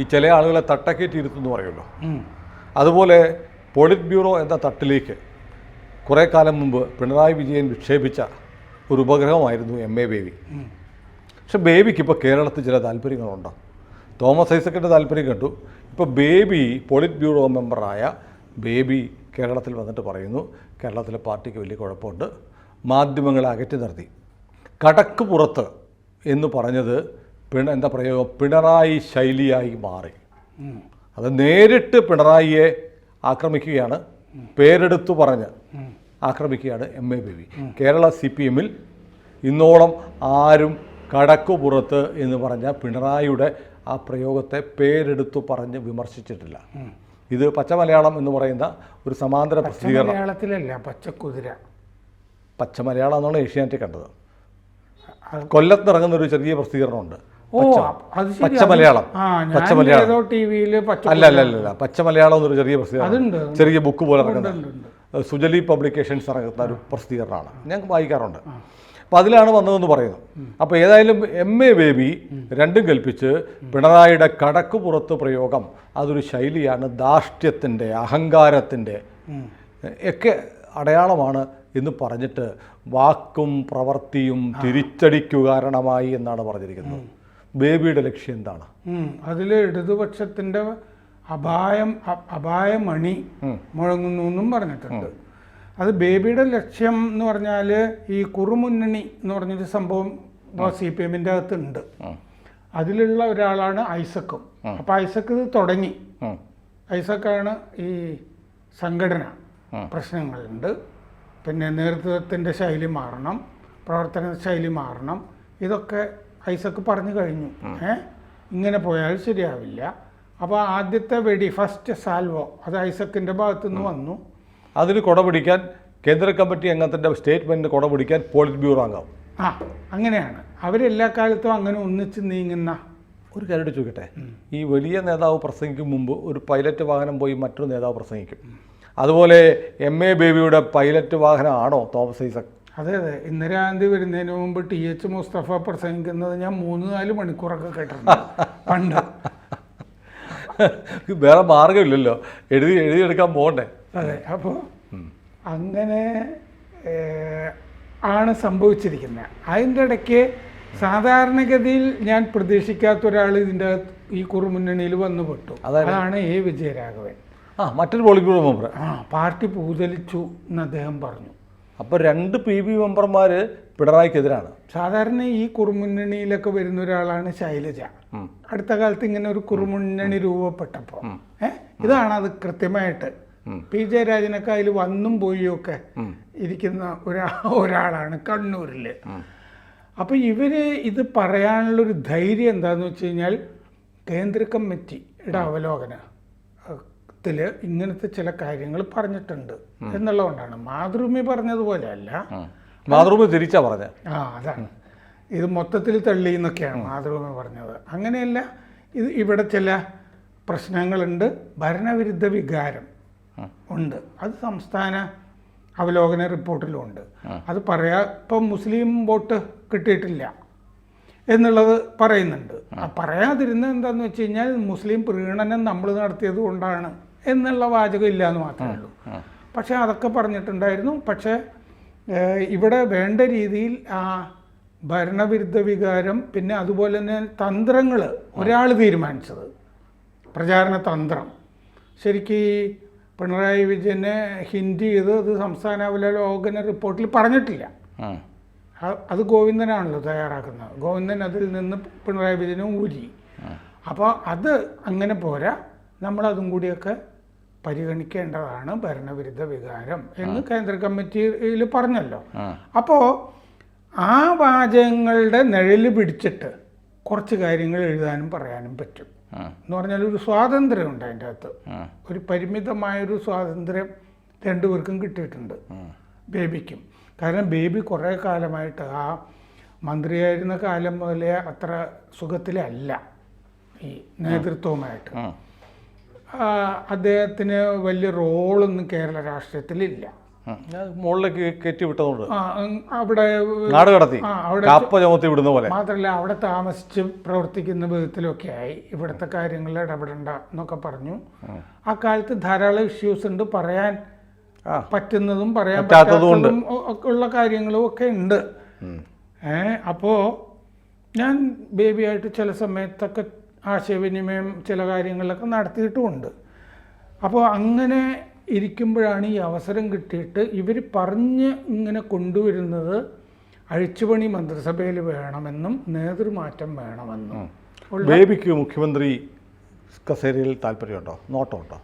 ഈ ചില ആളുകളെ തട്ടക്കേറ്റിരുത്തുന്നു പറയുമല്ലോ, അതുപോലെ പോളിറ്റ് ബ്യൂറോ എന്ന തട്ടിലേക്ക് കുറേ കാലം മുമ്പ് പിണറായി വിജയൻ വിക്ഷേപിച്ച ഒരു ഉപഗ്രഹമായിരുന്നു MA ബേബി. പക്ഷെ ബേബിക്ക് ഇപ്പോൾ കേരളത്തിൽ ചില താല്പര്യങ്ങളുണ്ട്. തോമസ് ഐസക്കിൻ്റെ താല്പര്യം കണ്ടു. ഇപ്പോൾ ബേബി പോളിറ്റ് ബ്യൂറോ മെമ്പറായ ബേബി കേരളത്തിൽ വന്നിട്ട് പറയുന്നു കേരളത്തിലെ പാർട്ടിക്ക് വലിയ കുഴപ്പമുണ്ട്, മാധ്യമങ്ങളെ അകറ്റി നിർത്തി. കടക്ക് പുറത്ത് എന്ന് പറഞ്ഞത് എന്താ പ്രയോഗം, പിണറായി ശൈലിയായി മാറി. അത് നേരിട്ട് പിണറായിയെ ആക്രമിക്കുകയാണ്, പേരെടുത്തു പറഞ്ഞ് ആക്രമിക്കുകയാണ് MA ബേബി. കേരള CPM-ൽ ഇന്നോളം ആരും കടക്കുപുറത്ത് എന്ന് പറഞ്ഞ പിണറായിയുടെ ആ പ്രയോഗത്തെ പേരെടുത്തു പറഞ്ഞ് വിമർശിച്ചിട്ടില്ല. ഇത് പച്ചമലയാളം എന്ന് പറയുന്ന ഒരു സമാന്തര പ്രസിദ്ധീകരണം. മലയാളത്തിലല്ല, പച്ചക്കുതിര. പച്ചമലയാളം എന്നാണ് ഏഷ്യാനെറ്റ് കണ്ടത്. കൊല്ലത്ത് ഇറങ്ങുന്ന ഒരു ചെറിയ പ്രസിദ്ധീകരണമുണ്ട്, പച്ചമലയാളം. അല്ല പച്ചമലയാളം എന്നൊരു ചെറിയ പ്രസിദ്ധീകരണം, ചെറിയ ബുക്ക് പോലെ ഇറങ്ങുന്നത്, സുജലി പബ്ലിക്കേഷൻസ് ഇറങ്ങുന്ന ഒരു പ്രസിദ്ധീകരണമാണ്. ഞാൻ വായിക്കാറുണ്ട്. അപ്പോൾ അതിലാണ് വന്നതെന്ന് പറയുന്നു. അപ്പോൾ ഏതായാലും MA ബേബി രണ്ടും കൽപ്പിച്ച് പിണറായിയുടെ കടക്ക് പുറത്ത് പ്രയോഗം അതൊരു ശൈലിയാണ്, ധാർഷ്ട്യത്തിൻ്റെ, അഹങ്കാരത്തിൻ്റെ ഒക്കെ അടയാളമാണ് എന്ന് പറഞ്ഞിട്ട് വാക്കും പ്രവൃത്തിയും തിരിച്ചടിക്കു കാരണമായി എന്നാണ് പറഞ്ഞിരിക്കുന്നത്. ബേബിയുടെ ലക്ഷ്യം എന്താണ്? അതിൽ ഇടതുപക്ഷത്തിൻ്റെ അപായമണി മുഴങ്ങുന്നു എന്നും പറഞ്ഞിട്ടുണ്ട്. അത് ബേബിയുടെ ലക്ഷ്യം എന്ന് പറഞ്ഞാൽ ഈ കുറുമുന്നണി എന്ന് പറഞ്ഞൊരു സംഭവം CPM-ൻ്റെ അകത്തുണ്ട്. അതിലുള്ള ഒരാളാണ് ഐസക്കും. അപ്പോൾ ഐസക്ക് ഇത് തുടങ്ങി. ഐസക്കാണ് ഈ സംഘടന പ്രശ്നങ്ങളുണ്ട്, പിന്നെ നേതൃത്വത്തിൻ്റെ ശൈലി മാറണം, പ്രവർത്തന ശൈലി മാറണം, ഇതൊക്കെ ഐസക്ക് പറഞ്ഞു കഴിഞ്ഞു. ഇങ്ങനെ പോയാൽ ശരിയാവില്ല. അപ്പോൾ ആദ്യത്തെ വെടി, ഫസ്റ്റ് സാൽവോ, അത് ഐസക്കിൻ്റെ ഭാഗത്തുനിന്ന് വന്നു. അതിന് കൊട പിടിക്കാൻ കേന്ദ്ര കമ്മിറ്റി അംഗത്തിൻ്റെ സ്റ്റേറ്റ്മെൻറ്റിന് കൊട പിടിക്കാൻ പോളിറ്റ് ബ്യൂറോ അംഗം. അങ്ങനെയാണ് അവരെല്ലാ കാലത്തും അങ്ങനെ ഒന്നിച്ച് നീങ്ങുന്ന. ഒരു കാര്യം ചോദിക്കട്ടെ, ഈ വലിയ നേതാവ് പ്രസംഗിക്കും മുമ്പ് ഒരു പൈലറ്റ് വാഹനം പോയി മറ്റൊരു നേതാവ് പ്രസംഗിക്കും. അതുപോലെ MA ബേബിയുടെ പൈലറ്റ് വാഹനമാണോ തോമസ് ഐസക്? അതെ. ഇന്ദിരാഗാന്ധി വരുന്നതിന് മുമ്പ് TH മുസ്തഫ പ്രസംഗിക്കുന്നത് ഞാൻ 3-4 മണിക്കൂറൊക്കെ കേട്ടിട്ടുണ്ട് പണ്ട്. വേറെ മാർഗമില്ലല്ലോ, എഴുതിയെടുക്കാൻ പോകണ്ടേ. അതെ. അപ്പോൾ അങ്ങനെ ആണ് സംഭവിച്ചിരിക്കുന്നത്. അതിൻ്റെ ഇടയ്ക്ക് സാധാരണഗതിയിൽ ഞാൻ പ്രതീക്ഷിക്കാത്ത ഒരാൾ ഇതിൻ്റെ ഈ കുറുമുന്നണിയിൽ വന്നു പെട്ടു. അതാണ് A വിജയരാഘവൻ. മറ്റൊരു പോളിറ്റ് ബ്യൂറോ മെമ്പർ. പാർട്ടി പൂതലിച്ചു എന്ന് അദ്ദേഹം പറഞ്ഞു. അപ്പോൾ 2 PB മെമ്പർമാർ പിണറായിക്കെതിരാണ്. സാധാരണ ഈ കുറുമുന്നണിയിലൊക്കെ വരുന്ന ഒരാളാണ് ശൈലജ. അടുത്ത കാലത്ത് ഇങ്ങനെ ഒരു കുറുമുന്നണി രൂപപ്പെട്ടപ്പോൾ ഇതാണ് അത് കൃത്യമായിട്ട്. P ജയരാജനൊക്കെ അതിൽ വന്നും പോയൊക്കെ ഇരിക്കുന്ന ഒരാളാണ് കണ്ണൂരിൽ. അപ്പോൾ ഇവർ ഇത് പറയാനുള്ളൊരു ധൈര്യം എന്താണെന്ന് വെച്ച് കഴിഞ്ഞാൽ കേന്ദ്ര കമ്മിറ്റിയുടെ അവലോകനത്തിൽ ഇങ്ങനത്തെ ചില കാര്യങ്ങൾ പറഞ്ഞിട്ടുണ്ട് എന്നുള്ളതുകൊണ്ടാണ്. മാതൃഭൂമി പറഞ്ഞതുപോലെയല്ല, മാതൃഭൂമി തിരിച്ചാ പറഞ്ഞത്. അതാണ് ഇത് മൊത്തത്തിൽ തള്ളി എന്നൊക്കെയാണ് മാതൃഭൂമി പറഞ്ഞത്. അങ്ങനെയല്ല, ഇത് ഇവിടെ ചില പ്രശ്നങ്ങളുണ്ട്, ഭരണവിരുദ്ധ വികാരം ഉണ്ട്. അത് സംസ്ഥാന അവലോകന റിപ്പോർട്ടിലുണ്ട്. അത് ഇപ്പം മുസ്ലിം വോട്ട് കിട്ടിയിട്ടില്ല എന്നുള്ളത് പറയുന്നുണ്ട്. പറയാതിരുന്നത് എന്താണെന്ന് വെച്ച് കഴിഞ്ഞാൽ മുസ്ലിം പ്രീണനം നമ്മൾ നടത്തിയത് കൊണ്ടാണ് എന്നുള്ള വാചകം ഇല്ല എന്ന് മാത്രമേ ഉള്ളൂ. പക്ഷേ അതൊക്കെ പറഞ്ഞിട്ടുണ്ടായിരുന്നു. പക്ഷേ ഇവിടെ വേണ്ട രീതിയിൽ ആ ഭരണവിരുദ്ധ വികാരം, പിന്നെ അതുപോലെ തന്നെ തന്ത്രങ്ങൾ ഒരാൾ തീരുമാനിച്ചത്, പ്രചാരണ തന്ത്രം ശരിക്കും പിണറായി വിജയനെ ഹിൻഡ് ചെയ്ത് അത് സംസ്ഥാന അവലോകന റിപ്പോർട്ടിൽ പറഞ്ഞിട്ടില്ല. അത് ഗോവിന്ദനാണല്ലോ തയ്യാറാക്കുന്നത്. ഗോവിന്ദൻ അതിൽ നിന്ന് പിണറായി വിജയനെ ഊരി. അപ്പോൾ അത് അങ്ങനെ പോരാ, നമ്മളതും കൂടിയൊക്കെ പരിഗണിക്കേണ്ടതാണ് ഭരണവിരുദ്ധ വികാരം എന്ന് കേന്ദ്ര കമ്മിറ്റിയിൽ പറഞ്ഞല്ലോ. അപ്പോൾ ആ വാചകങ്ങളുടെ നിഴല് പിടിച്ചിട്ട് കുറച്ച് കാര്യങ്ങൾ എഴുതാനും പറയാനും പറ്റും. എന്ന് പറഞ്ഞാൽ ഒരു സ്വാതന്ത്ര്യമുണ്ട് അതിൻ്റെ അകത്ത്. ഒരു പരിമിതമായൊരു സ്വാതന്ത്ര്യം രണ്ടുപേർക്കും കിട്ടിയിട്ടുണ്ട്, ബേബിക്കും. കാരണം ബേബി കുറേ കാലമായിട്ട്, ആ മന്ത്രിയായിരുന്ന കാലം മുതലേ അത്ര സുഖത്തിലല്ല ഈ നേതൃത്വവുമായിട്ട്. അദ്ദേഹത്തിന് വലിയ റോളൊന്നും കേരള രാഷ്ട്രീയത്തിലില്ല. മുകളിലേക്ക് കയറ്റി വിട്ടതുകൊണ്ട് അവിടെ നാട് കടത്തി അവിടെ കാപ്പ ചുമത്തി വിടുന്ന പോലെ. മാത്രമല്ല അവിടെ താമസിച്ച് പ്രവർത്തിക്കുന്ന വിധത്തിലൊക്കെ ആയി, ഇവിടുത്തെ കാര്യങ്ങളിൽ ഇടപെടണ്ട എന്നൊക്കെ പറഞ്ഞു. ആ കാലത്ത് ധാരാളം ഇഷ്യൂസ് ഉണ്ട്, പറയാൻ പറ്റുന്നതും പറയാൻ പറ്റാത്തതും ഉള്ള കാര്യങ്ങളും ഒക്കെ ഉണ്ട്. അപ്പോൾ ഞാൻ ബേബിയായിട്ട് ചില സമയത്തൊക്കെ ആശയവിനിമയം ചില കാര്യങ്ങളിലൊക്കെ നടത്തിയിട്ടുമുണ്ട്. അപ്പോൾ അങ്ങനെ ഇരിക്കുമ്പോഴാണ് ഈ അവസരം കിട്ടിയിട്ട് ഇവർ പറഞ്ഞ് ഇങ്ങനെ കൊണ്ടുവരുന്നത് അഴിച്ചുപണി മന്ത്രിസഭയിൽ വേണമെന്നും നേതൃമാറ്റം വേണമെന്നും. ബേബിക്ക് മുഖ്യമന്ത്രി കസേരയിൽ താല്പര്യമുണ്ടോ, നോട്ടമുണ്ടോ?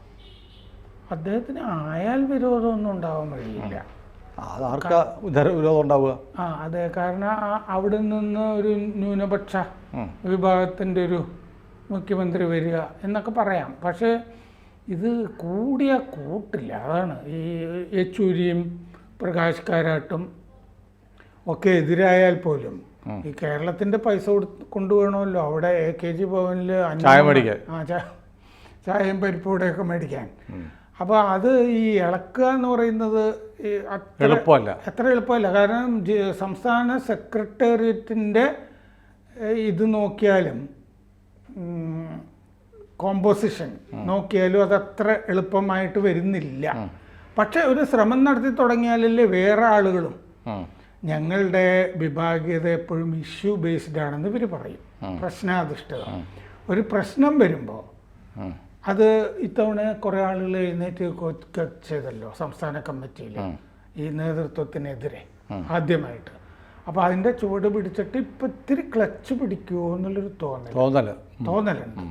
അദ്ദേഹത്തിന് ആയാൽ വിരോധമൊന്നും ഉണ്ടാവാൻ വഴിയില്ല. ആർക്കാ വിരോധം ഉണ്ടാവുക? അതെ, കാരണം അവിടെ നിന്ന് ഒരു ന്യൂനപക്ഷ വിഭാഗത്തിൻ്റെ ഒരു മുഖ്യമന്ത്രി വരിക എന്നൊക്കെ പറയാം. പക്ഷേ ഇത് കൂടിയ കൂട്ടില്ല. അതാണ് ഈ യെച്ചൂരിയും പ്രകാശ് കാരാട്ടും ഒക്കെ എതിരായാൽ പോലും ഈ കേരളത്തിൻ്റെ പൈസ കൊണ്ടുപോകണമല്ലോ അവിടെ AKG ഭവനിൽ ചായയും പരിപ്പൂടെയൊക്കെ മേടിക്കാൻ. അപ്പോൾ അത് ഈ ഇളക്കുക എന്ന് പറയുന്നത് അത്ര എളുപ്പമല്ല. കാരണം സംസ്ഥാന സെക്രട്ടേറിയറ്റിൻ്റെ ഇത് നോക്കിയാലും കോമ്പോസിഷൻ നോക്കിയാലും അതത്ര എളുപ്പമായിട്ട് വരുന്നില്ല. പക്ഷെ ഒരു ശ്രമം നടത്തി തുടങ്ങിയാലല്ലേ വേറെ ആളുകളും ഞങ്ങളുടെ വിഭാഗീയത എപ്പോഴും ഇഷ്യൂ ബേസ്ഡ് ആണെന്ന് ഇവർ പറയും, പ്രശ്നാധിഷ്ഠിത. ഒരു പ്രശ്നം വരുമ്പോൾ അത് ഇത്തവണ കുറേ ആളുകൾ എഴുന്നേറ്റ് ചെയ്തല്ലോ സംസ്ഥാന കമ്മിറ്റിയിൽ ഈ നേതൃത്വത്തിനെതിരെ ആദ്യമായിട്ട്. അപ്പോൾ അതിൻ്റെ ചുവട് പിടിച്ചിട്ട് ഇപ്പം ഇത്തിരി ക്ലച്ച് പിടിക്കുമോ എന്നുള്ളൊരു തോന്നലുണ്ട്.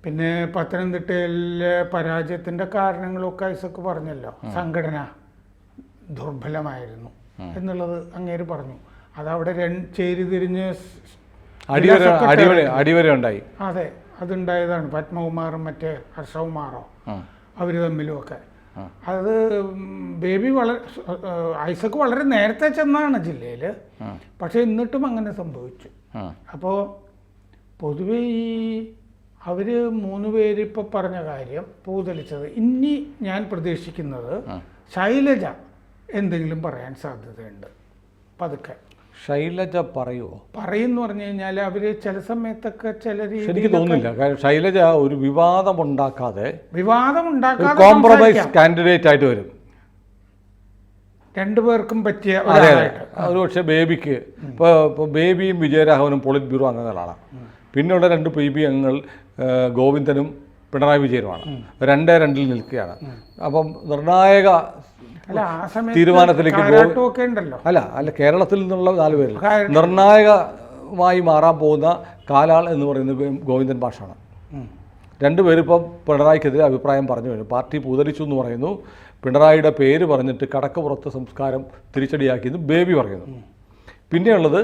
പിന്നെ പത്തനംതിട്ടയിലെ പരാജയത്തിൻ്റെ കാരണങ്ങളൊക്കെ ഐസക്ക് പറഞ്ഞല്ലോ, സംഘടന ദുർബലമായിരുന്നു എന്നുള്ളത് അങ്ങേര് പറഞ്ഞു. അതവിടെ ചേരിതിരിഞ്ഞ് അടിവരെ ഉണ്ടായി. അതെ, അതുണ്ടായതാണ്. പത്മകുമാറും മറ്റേ ഹർഷകുമാറോ അവർ തമ്മിലുമൊക്കെ. അത് ബേബി ഐസക്ക് വളരെ നേരത്തെ ചെന്നാണ് ജില്ലയിൽ, പക്ഷെ എന്നിട്ടും അങ്ങനെ സംഭവിച്ചു. അപ്പോൾ പൊതുവെ ഈ അവർ 3 പേര് ഇപ്പോൾ പറഞ്ഞ കാര്യം പൂതലിച്ചത്. ഇനി ഞാൻ പ്രതീക്ഷിക്കുന്നത് ശൈലജ എന്തെങ്കിലും പറയാൻ സാധ്യതയുണ്ട് പതുക്കെ. ശൈലജ പറയുമോ? പറയുമെന്ന് പറഞ്ഞു കഴിഞ്ഞാൽ അവർ ചില സമയത്തൊക്കെ ചില എനിക്ക് തോന്നുന്നില്ല. ശൈലജ ഒരു വിവാദമുണ്ടാക്കാതെ കോംപ്രമൈസ് കാൻഡിഡേറ്റ് ആയിട്ട് വരും. രണ്ടുപേർക്കും പറ്റിയ ഒരു പക്ഷേ ബേബിക്ക് ഇപ്പോൾ ബേബിയും വിജയരാഘവനും പോളിറ്റ് ബ്യൂറോ അംഗങ്ങളാണ്. പിന്നെയുള്ള 2 PB അംഗങ്ങൾ ഗോവിന്ദനും പിണറായി വിജയനുമാണ്. 2-2 നിൽക്കുകയാണ്. അപ്പം നിർണായക തീരുമാനത്തിലേക്ക് അല്ല കേരളത്തിൽ നിന്നുള്ള 4 പേരിൽ നിർണായകമായി മാറാൻ പോകുന്ന കാലാൾ എന്ന് പറയുന്നത് ഗോവിന്ദൻ മാഷാണ്. 2 പേരിപ്പം പിണറായിക്കെതിരെ അഭിപ്രായം പറഞ്ഞു കഴിഞ്ഞു. പാർട്ടി പൂതലിച്ചു എന്ന് പറയുന്നു. പിണറായിയുടെ പേര് പറഞ്ഞിട്ട് കടക്കപ്പുറത്ത് സംസ്കാരം തിരിച്ചടിയാക്കിയെന്ന് ബേബി പറയുന്നു. പിന്നെയുള്ളത്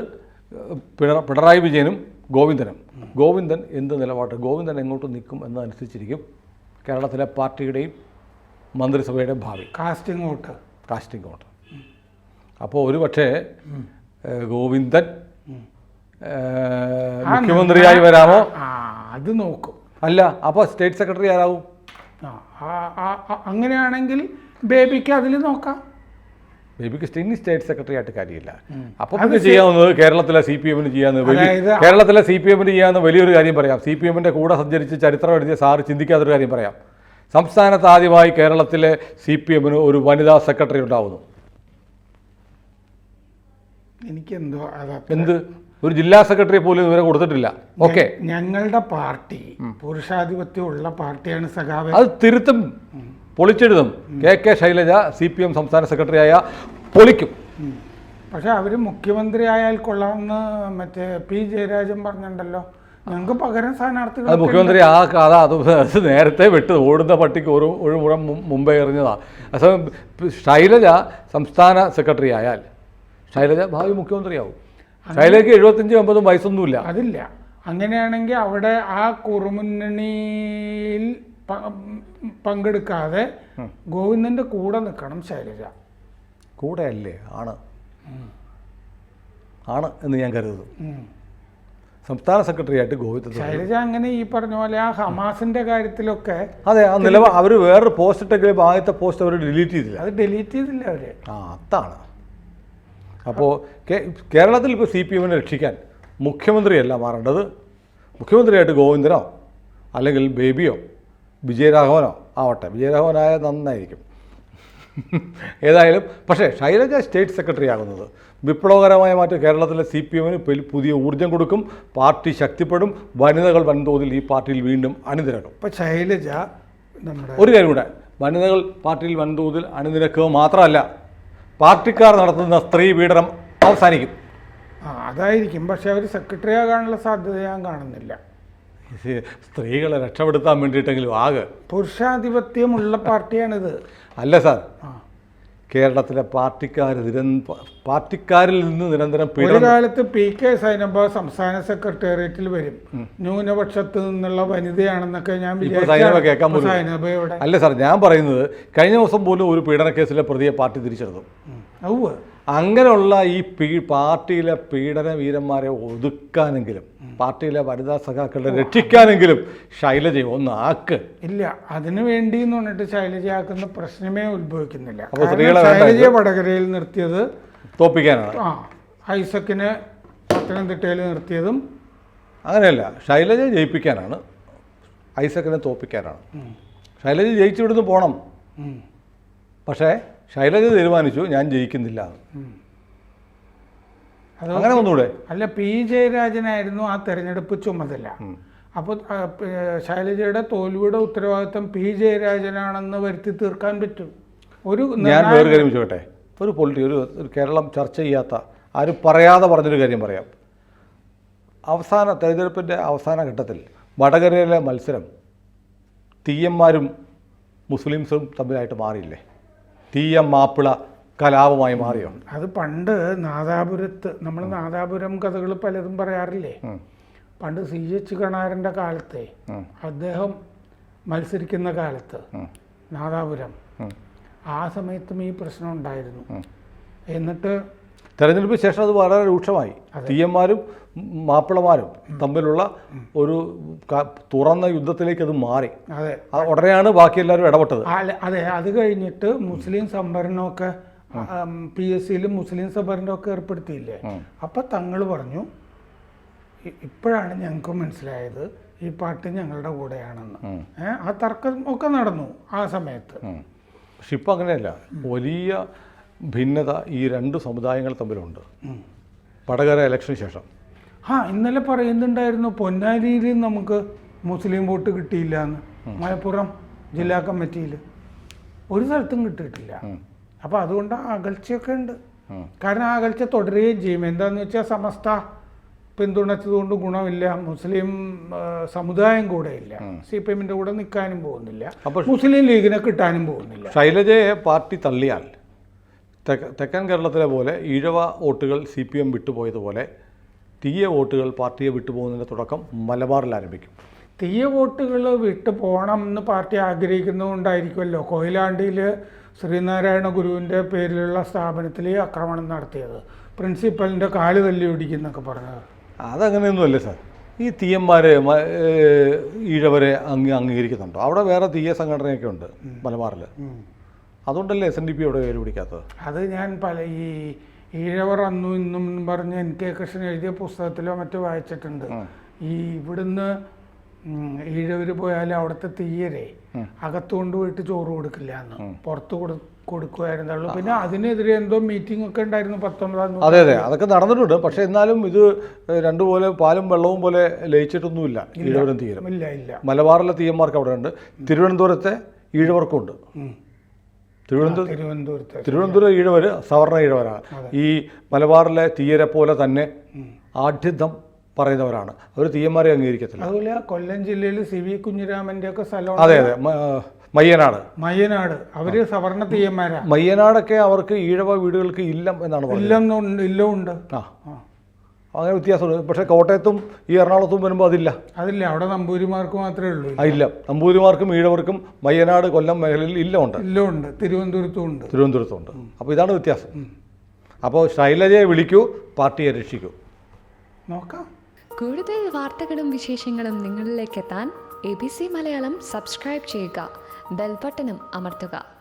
പിണറായി വിജയനും ഗോവിന്ദൻ എന്ത് നിലപാട്, ഗോവിന്ദൻ എങ്ങോട്ട് നിൽക്കും എന്നതനുസരിച്ചിരിക്കും കേരളത്തിലെ പാർട്ടിയുടെയും മന്ത്രിസഭയുടെയും ഭാവി. Casting vote. അപ്പോൾ ഒരു പക്ഷേ ഗോവിന്ദൻ മുഖ്യമന്ത്രിയായി വരാമോ? അത് നോക്കും. അല്ല, അപ്പോൾ സ്റ്റേറ്റ് സെക്രട്ടറി ആരാവും? അങ്ങനെയാണെങ്കിൽ ബേബിക്ക് അതിൽ നോക്കാം. ബേബിക്ക് സ്റ്റേറ്റ് സെക്രട്ടറി ആയിട്ട് കാര്യമില്ല. അപ്പം ചെയ്യാവുന്നത് കേരളത്തിലെ CPM ചെയ്യാവുന്ന വലിയൊരു കാര്യം പറയാം. CPM കൂടെ സഞ്ചരിച്ച് ചരിത്രം എഴുതിയ സാറ് ചിന്തിക്കാത്തൊരു കാര്യം പറയാം. സംസ്ഥാനത്ത് ആദ്യമായി കേരളത്തിലെ CPM ഒരു വനിതാ സെക്രട്ടറി ഉണ്ടാവുന്നു. എനിക്കെന്തോ എന്ത് ഒരു ജില്ലാ സെക്രട്ടറി പോലും ഇതുവരെ കൊടുത്തിട്ടില്ല. ഓക്കെ, ഞങ്ങളുടെ പാർട്ടി പുരുഷാധിപത്യമുള്ള പാർട്ടിയാണ് സഖാവ്. അത് തിരുത്തും, പൊളിച്ചെഴുതും. KK ശൈലജ CPM സംസ്ഥാന സെക്രട്ടറിയായ പൊളിക്കും. പക്ഷെ അവർ മുഖ്യമന്ത്രി ആയാൽ കൊള്ളാമെന്ന് മറ്റേ P ജയരാജൻ പറഞ്ഞിട്ടുണ്ടല്ലോ. ഞങ്ങൾക്ക് പകരം സ്ഥാനാർത്ഥികൾ. അത് മുഖ്യമന്ത്രി ആ കഥ അത് നേരത്തെ വിട്ട് ഓടുന്ന പട്ടിക്ക് ഒരു മുഴം മുമ്പേ എറിഞ്ഞതാണ്. അതേസമയം ശൈലജ സംസ്ഥാന സെക്രട്ടറി ആയാൽ ശൈലജ ഭാവി മുഖ്യമന്ത്രിയാവും. ശൈലജയ്ക്ക് 75-80 വയസ്സൊന്നുമില്ല. അതില്ല. അങ്ങനെയാണെങ്കിൽ അവിടെ ആ കുറുമുന്നണിയിൽ പങ്കെടുക്കാതെ ഗോവിന്ദൻ്റെ കൂടെ നിൽക്കണം ശൈലജ. കൂടെ അല്ലേ? ആണ് എന്ന് ഞാൻ കരുതുന്നു. സംസ്ഥാന സെക്രട്ടറിയായിട്ട് ഗോവിന്ദൻ. ശൈലജ അങ്ങനെ ഈ പറഞ്ഞ പോലെ ആ ഹമാസിന്റെ കാര്യത്തിലൊക്കെ അതെ, ആ നിലപാട് അവർ വേറൊരു പോസ്റ്റ് ഇട്ടെങ്കിലും ആദ്യത്തെ പോസ്റ്റ് അവർ ഡിലീറ്റ് ചെയ്തില്ല. അത് ഡിലീറ്റ് ചെയ്തില്ല അവര്. അതാണ്. അപ്പോൾ കേരളത്തിൽ ഇപ്പോൾ CPM-നെ രക്ഷിക്കാൻ മുഖ്യമന്ത്രിയല്ല മാറേണ്ടത്. മുഖ്യമന്ത്രിയായിട്ട് ഗോവിന്ദനോ അല്ലെങ്കിൽ ബേബിയോ വിജയരാഘവനോ ആവട്ടെ. വിജയരാഘവനായ നന്നായിരിക്കും. ഏതായാലും പക്ഷേ ശൈലജ സ്റ്റേറ്റ് സെക്രട്ടറി ആകുന്നത് വിപ്ലവകരമായ മാറ്റം കേരളത്തിലെ CPM-ന് പുതിയ ഊർജ്ജം കൊടുക്കും. പാർട്ടി ശക്തിപ്പെടും. വനിതകൾ വൻതോതിൽ ഈ പാർട്ടിയിൽ വീണ്ടും അണിനിരക്കും. ഇപ്പം ശൈലജ നമ്മുടെ ഒരു കാര്യം കൂടെ, വനിതകൾ പാർട്ടിയിൽ വൻതോതിൽ അണിനിരക്കുക മാത്രമല്ല, പാർട്ടിക്കാർ നടത്തുന്ന സ്ത്രീ പീഡനം അവസാനിക്കും. അതായിരിക്കും. പക്ഷെ അവർ സെക്രട്ടറി ആകാനുള്ള സാധ്യത ഞാൻ കാണുന്നില്ല. സ്ത്രീകളെ രക്ഷപ്പെടുത്താൻ വേണ്ടിയിട്ടെങ്കിലും ആകെ പുരുഷാധിപത്യമുള്ള പാർട്ടിയാണിത്. അല്ല സാർ, കേരളത്തിലെ പാർട്ടിക്കാരിൽ നിന്ന് നിരന്തരം ഒരു കാലത്ത് PK സൈനബ സംസ്ഥാന സെക്രട്ടേറിയറ്റിൽ വരും, ന്യൂനപക്ഷത്ത് നിന്നുള്ള വനിതയാണെന്നൊക്കെ ഞാൻ കേൾക്കാൻ. അല്ല സാർ, ഞാൻ പറയുന്നത് കഴിഞ്ഞ ദിവസം പോലും ഒരു പീഡന കേസിലെ പ്രതിയെ പാർട്ടി തിരിച്ചെടുത്തു. അങ്ങനെയുള്ള ഈ പാർട്ടിയിലെ പീഡന വീരന്മാരെ ഒതുക്കാനെങ്കിലും പാർട്ടിയിലെ വനിതാ സഖാക്കളെ രക്ഷിക്കാനെങ്കിലും ശൈലജ ഒന്ന് ആക്ക്. ഇല്ല, അതിനു വേണ്ടി എന്ന് പറഞ്ഞിട്ട് ശൈലജ ആക്കുന്ന പ്രശ്നമേ ഉത്ഭവിക്കുന്നില്ല. സ്ത്രീകളെ ശൈലജ വടകരയിൽ നിർത്തിയത് തോപ്പിക്കാനാണ്. ഐസക്കിന് പത്തനംതിട്ടയിൽ നിർത്തിയതും അങ്ങനെയല്ല, ശൈലജ ജയിപ്പിക്കാനാണ്, ഐസക്കിനെ തോപ്പിക്കാനാണ്. ശൈലജ ജയിച്ചിവിടുന്ന് പോകണം. പക്ഷേ ശൈലജ തീരുമാനിച്ചു ഞാൻ ജയിക്കുന്നില്ല. അങ്ങനെ ഒന്നുകൂടെ. അല്ല, P ജയരാജനായിരുന്നു ആ തെരഞ്ഞെടുപ്പ് ചുമതല. അപ്പോൾ ശൈലജയുടെ തോൽവിയുടെ ഉത്തരവാദിത്വം P ജയരാജനാണെന്ന് വരുത്തി തീർക്കാൻ പറ്റും. ഞാൻ വേറെ കാര്യം ചോദിക്കട്ടെ. ഒരു കേരളം ചർച്ച ചെയ്യാത്ത, ആരും പറയാതെ പറഞ്ഞൊരു കാര്യം പറയാം. തെരഞ്ഞെടുപ്പിൻ്റെ അവസാന ഘട്ടത്തിൽ വടകരയിലെ മത്സരം തീയന്മാരും മുസ്ലിംസും തമ്മിലായിട്ട് മാറിയില്ലേ? തീയം മാപ്പിള കലാപമായി മാറിയോ? അത് പണ്ട് നാദാപുരത്ത്, നമ്മൾ നാദാപുരം കഥകൾ പലതും പറയാറില്ലേ? പണ്ട് CH കണാരൻ്റെ കാലത്തെ അദ്ദേഹം മത്സരിക്കുന്ന കാലത്ത് നാദാപുരം, ആ സമയത്തും ഈ പ്രശ്നം ഉണ്ടായിരുന്നു. എന്നിട്ട് തെരഞ്ഞെടുപ്പിന് ശേഷം അത് വളരെ രൂക്ഷമായി. തീയന്മാരും മാപ്പിളമാരും തമ്മിലുള്ള ഒരു തുറന്ന യുദ്ധത്തിലേക്ക് അത് മാറി. അതെ, ഉടനെയാണ് ബാക്കി എല്ലാവരും ഇടപെട്ടത്. അതെ, അത് കഴിഞ്ഞിട്ട് മുസ്ലിം സംവരണമൊക്കെ PSC-യിൽ മുസ്ലിം സംവരണമൊക്കെ ഏർപ്പെടുത്തിയില്ലേ? അപ്പം തങ്ങൾ പറഞ്ഞു, ഇപ്പോഴാണ് ഞങ്ങൾക്ക് മനസ്സിലായത് ഈ പാർട്ടി ഞങ്ങളുടെ കൂടെയാണെന്ന്. ആ തർക്കം ഒക്കെ നടന്നു ആ സമയത്ത്. പക്ഷെ ഇപ്പം അങ്ങനെയല്ല. വലിയ ഭിന്നത ഈ രണ്ട് സമുദായങ്ങൾ തമ്മിലുണ്ട് വടകര ഇലക്ഷന് ശേഷം. ഇന്നലെ പറയുന്നുണ്ടായിരുന്നു പൊന്നാരിയിൽ നമുക്ക് മുസ്ലിം വോട്ട് കിട്ടിയില്ല എന്ന്. മലപ്പുറം ജില്ലാ കമ്മിറ്റിയിൽ ഒരു സ്ഥലത്തും കിട്ടിയിട്ടില്ല. അപ്പോൾ അതുകൊണ്ട് അകൽച്ചയൊക്കെ ഉണ്ട്. കാരണം ആ അകൽച്ച തുടരുകയും ചെയ്യും. എന്താണെന്ന് വെച്ചാൽ സമസ്ത പിന്തുണച്ചതുകൊണ്ട് ഗുണമില്ല, മുസ്ലിം സമുദായം കൂടെ ഇല്ല, CPM-ന്റെ കൂടെ നിൽക്കാനും പോകുന്നില്ല, മുസ്ലിം ലീഗിനെ കിട്ടാനും പോകുന്നില്ല. ശൈലജയെ പാർട്ടി തള്ളിയാൽ തെക്കൻ കേരളത്തിലെ പോലെ ഈഴവ വോട്ടുകൾ CPM വിട്ടുപോയതുപോലെ തീയ വോട്ടുകൾ പാർട്ടിയെ വിട്ടുപോകുന്നതിൻ്റെ തുടക്കം മലബാറിൽ ആരംഭിക്കും. തീയ വോട്ടുകൾ വിട്ടു പോകണം എന്ന് പാർട്ടി ആഗ്രഹിക്കുന്നതുകൊണ്ടായിരിക്കുമല്ലോ കൊയിലാണ്ടിയിൽ ശ്രീനാരായണ ഗുരുവിൻ്റെ പേരിലുള്ള സ്ഥാപനത്തിൽ ആക്രമണം നടത്തിയത്, പ്രിൻസിപ്പലിൻ്റെ കാല് തല്ലി ഒടിക്കുന്നൊക്കെ പറഞ്ഞത്. അതങ്ങനെയൊന്നുമല്ലേ സാർ. ഈ തീയന്മാരെ ഈഴവരെ അംഗീകരിക്കുന്നുണ്ടോ? അവിടെ വേറെ തീയ സംഘടനയൊക്കെ ഉണ്ട് മലബാറിൽ. അതുകൊണ്ടല്ലേ SNDP അവിടെ പേര് പിടിക്കാത്തത്? അത് ഞാൻ ഈ ഈഴവർ അന്നും ഇന്നും പറഞ്ഞ് NK കൃഷ്ണൻ എഴുതിയ പുസ്തകത്തിലോ മറ്റോ വായിച്ചിട്ടുണ്ട്. ഈ ഇവിടുന്ന് ഈഴവർ പോയാൽ അവിടുത്തെ തീയരെ അകത്തുകൊണ്ട് പോയിട്ട് ചോറ് കൊടുക്കില്ല എന്ന്, പുറത്ത് കൊടുക്കുമായിരുന്നുള്ളൂ. പിന്നെ അതിനെതിരെ എന്തോ മീറ്റിംഗ് ഒക്കെ ഉണ്ടായിരുന്നു 19. അതെ, അതൊക്കെ നടന്നിട്ടുണ്ട്. പക്ഷെ എന്നാലും ഇത് രണ്ടുപോലെ പാലും വെള്ളവും പോലെ ലയിച്ചിട്ടൊന്നുമില്ല ഈഴവരും തീയരും. ഇല്ല. മലബാറിലെ തീയന്മാർക്ക് അവിടെ ഉണ്ട്, തിരുവനന്തപുരത്തെ ഈഴവർക്കും ഉണ്ട്. തിരുവനന്തപുരം ഈഴവർ സവർണ ഈഴവരാണ്. ഈ മലബാറിലെ തീയരെ പോലെ തന്നെ ആഢ്യത്വം പറയുന്നവരാണ്. അവർ തീയന്മാരെ അംഗീകരിക്കത്തില്ല. അതുപോലെ കൊല്ലം ജില്ലയിൽ CV കുഞ്ഞിരാമൻ്റെ ഒക്കെ സ്ഥലം. അതെ, മയ്യനാട് അവര് സവർണ തീയന്മാരാ. മയ്യനാടൊക്കെ അവർക്ക് ഈഴവ വീടുകൾക്ക് ഇല്ലം എന്നാണ് പറയുന്നത്. ഇല്ലമുണ്ട്. അങ്ങനെ വ്യത്യാസമുണ്ട്. പക്ഷേ കോട്ടയത്തും ഈ എറണാകുളത്തും വരുമ്പോൾ അതില്ല. അവിടെ നമ്പൂരിമാർക്ക് മാത്രമേ ഉള്ളൂ. ഇല്ല, നമ്പൂരിമാർക്കും ഈഴവർക്കും മയ്യനാട് കൊല്ലം മേഖലയിൽ ഇല്ലമുണ്ട്. തിരുവനന്തപുരത്തും ഉണ്ട്. അപ്പോൾ ഇതാണ് വ്യത്യാസം. അപ്പോൾ ശൈലജയെ വിളിക്കൂ, പാർട്ടിയെ രക്ഷിക്കൂ. നോക്കാം. കൂടുതൽ വാർത്തകളും വിശേഷങ്ങളും നിങ്ങളിലേക്ക് എത്താൻ ABC മലയാളം സബ്സ്ക്രൈബ് ചെയ്യുക, ബെൽബട്ടനും അമർത്തുക.